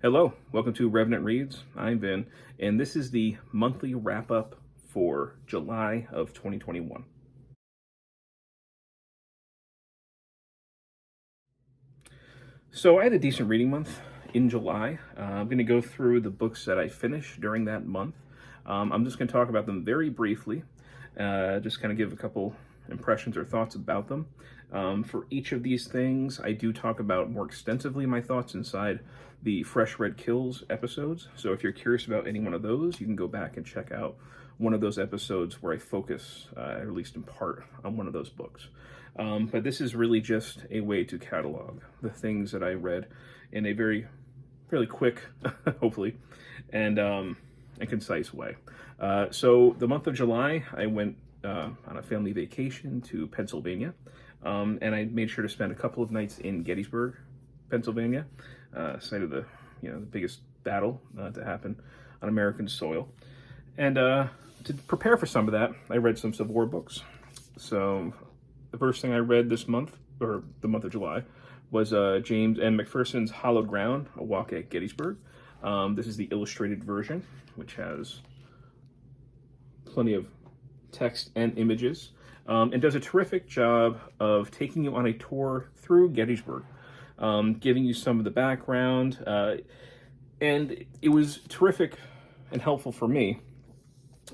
Hello, welcome to Revenant Reads. I'm Vin, and this is the monthly wrap-up for July of 2021. So I had a decent reading month in July. I'm going to go through the books that I finished during that month. I'm just going to talk about them very briefly, just kind of give a couple impressions or thoughts about them. For each of these things, I do talk about more extensively my thoughts inside the Fresh Red Kills episodes. So if you're curious about any one of those, you can go back and check out one of those episodes where I focus, at least in part, on one of those books. But this is really just a way to catalog the things that I read in a fairly quick, hopefully, and concise way. So the month of July, I went on a family vacation to Pennsylvania, and I made sure to spend a couple of nights in Gettysburg, Pennsylvania, site of the biggest battle to happen on American soil. And to prepare for some of that, I read some Civil War books. So the first thing I read this month, or the month of July, was James M. McPherson's Hallowed Ground, A Walk at Gettysburg. This is the illustrated version, which has plenty of text and images, and does a terrific job of taking you on a tour through Gettysburg, giving you some of the background, and it was terrific and helpful for me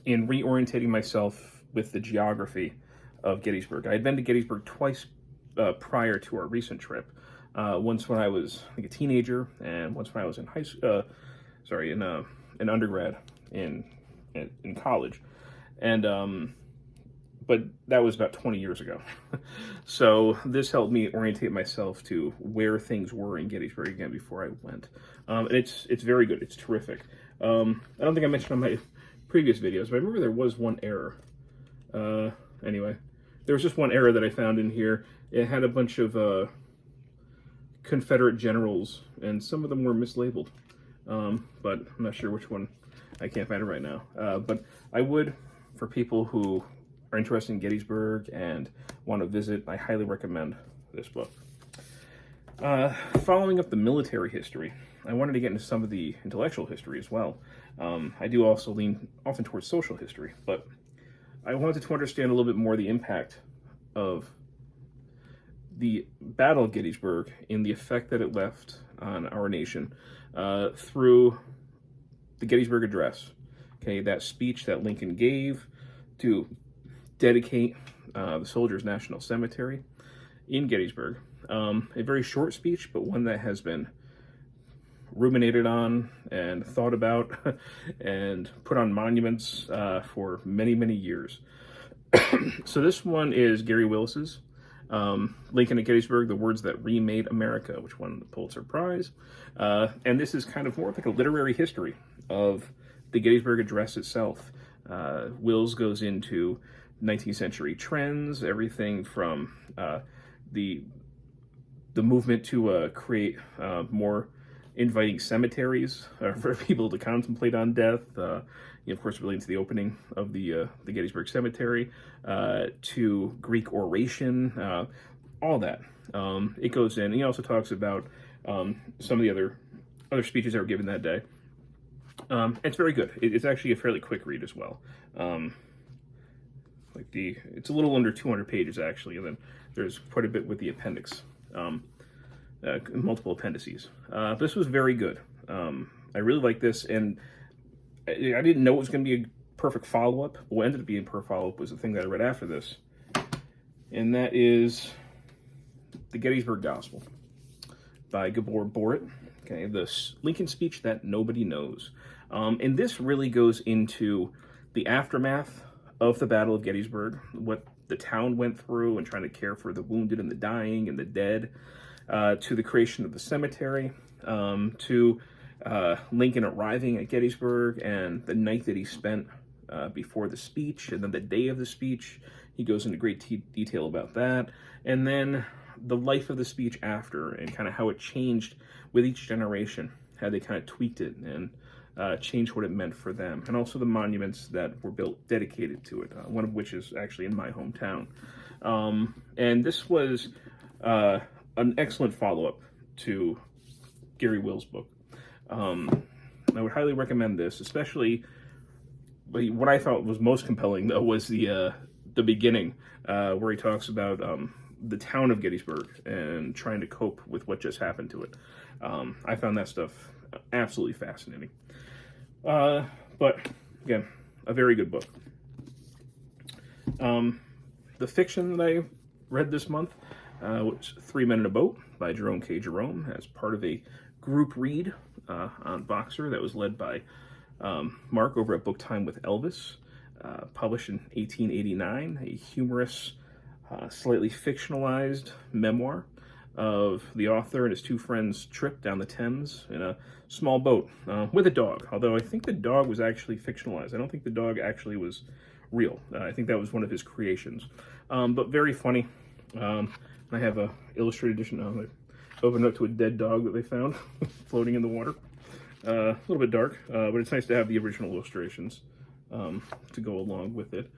in reorientating myself with the geography of Gettysburg. I had been to Gettysburg twice prior to our recent trip. Once when I was a teenager, and once when I was in high school. In undergrad in college, and but that was about 20 years ago. So this helped me orientate myself to where things were in Gettysburg again before I went. And it's very good. It's terrific. I don't think I mentioned on my previous videos, but I remember there was one error. Anyway, there was just one error that I found in here. It had a bunch of Confederate generals, and some of them were mislabeled. But I'm not sure which one. I can't find it right now. But I would, for people who are interested in Gettysburg and want to visit, I highly recommend this book. Following up the military history, I wanted to get into some of the intellectual history as well. I do also lean often towards social history, but I wanted to understand a little bit more the impact of the Battle of Gettysburg and the effect that it left on our nation through the Gettysburg Address. Okay, that speech that Lincoln gave to dedicate the Soldiers' National Cemetery in Gettysburg. A very short speech, but one that has been ruminated on and thought about and put on monuments for many, many years. So this one is Gary Willis's Lincoln at Gettysburg, the words that remade America, which won the Pulitzer Prize. And this is kind of more like a literary history of the Gettysburg Address itself. Wills goes into 19th century trends, everything from the movement to create more inviting cemeteries for people to contemplate on death, of course relating to the opening of the Gettysburg Cemetery, to Greek oration, all that. It goes in. He also talks about some of the other speeches that were given that day. It's very good. It's actually a fairly quick read as well. It's a little under 200 pages actually, and then there's quite a bit with the appendix. Multiple appendices. This was very good. I really like this, and I didn't know it was going to be a perfect follow-up. What ended up being a perfect follow-up was the thing that I read after this, and that is the Gettysburg Gospel by Gabor Boritt. Okay, the Lincoln speech that nobody knows. And this really goes into the aftermath of the Battle of Gettysburg, what the town went through and trying to care for the wounded and the dying and the dead, to the creation of the cemetery, to Lincoln arriving at Gettysburg and the night that he spent before the speech, and then the day of the speech. He goes into great detail about that. And then the life of the speech after, and kind of how it changed with each generation, how they kind of tweaked it and changed what it meant for them. And also the monuments that were built dedicated to it, one of which is actually in my hometown. And this was an excellent follow-up to Gary Will's book. I would highly recommend this, especially what I thought was most compelling, though, was the beginning, where he talks about the town of Gettysburg and trying to cope with what just happened to it. I found that stuff absolutely fascinating. But again, a very good book. The fiction that I read this month was 3 Men in a Boat by Jerome, as part of a group read on Boxer that was led by Mark over at Book Time with Elvis, published in 1889, a humorous, slightly fictionalized memoir of the author and his 2 friends' trip down the Thames in a small boat with a dog, although I think the dog was actually fictionalized. I don't think the dog actually was real. I think that was one of his creations, but very funny. I have a illustrated edition now. I opened up to a dead dog that they found floating in the water. A little bit dark, but it's nice to have the original illustrations to go along with it.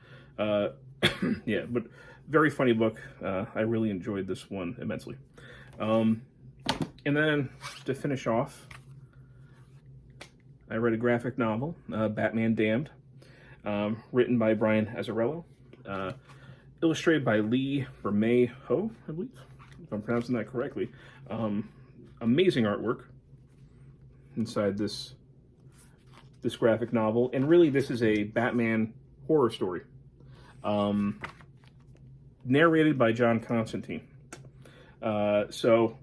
Yeah, but very funny book. I really enjoyed this one immensely. And then to finish off, I read a graphic novel, Batman Damned, written by Brian Azzarello, illustrated by Lee Bermejo, I believe, if I'm pronouncing that correctly. Amazing artwork inside this graphic novel, and really this is a Batman horror story, narrated by John Constantine. So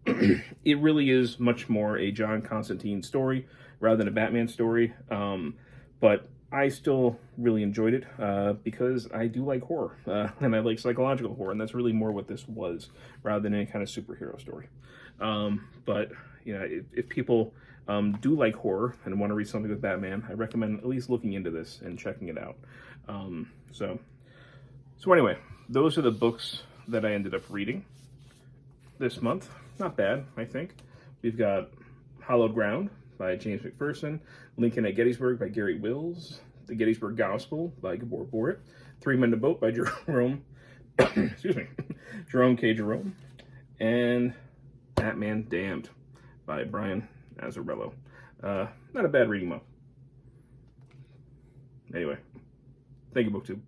it really is much more a John Constantine story rather than a Batman story, but I still really enjoyed it because I do like horror, and I like psychological horror, and that's really more what this was, rather than any kind of superhero story. But you know, if people do like horror and want to read something with Batman, I recommend at least looking into this and checking it out. So anyway, those are the books that I ended up reading this month. Not bad, I think. We've got Hallowed Ground by James McPherson, Lincoln at Gettysburg by Gary Wills, The Gettysburg Gospel by Gabor Boritt, 3 Men in a Boat by Jerome, excuse me, Jerome K. Jerome, and Batman Damned by Brian Azzarello. Not a bad reading month. Anyway, thank you, BookTube.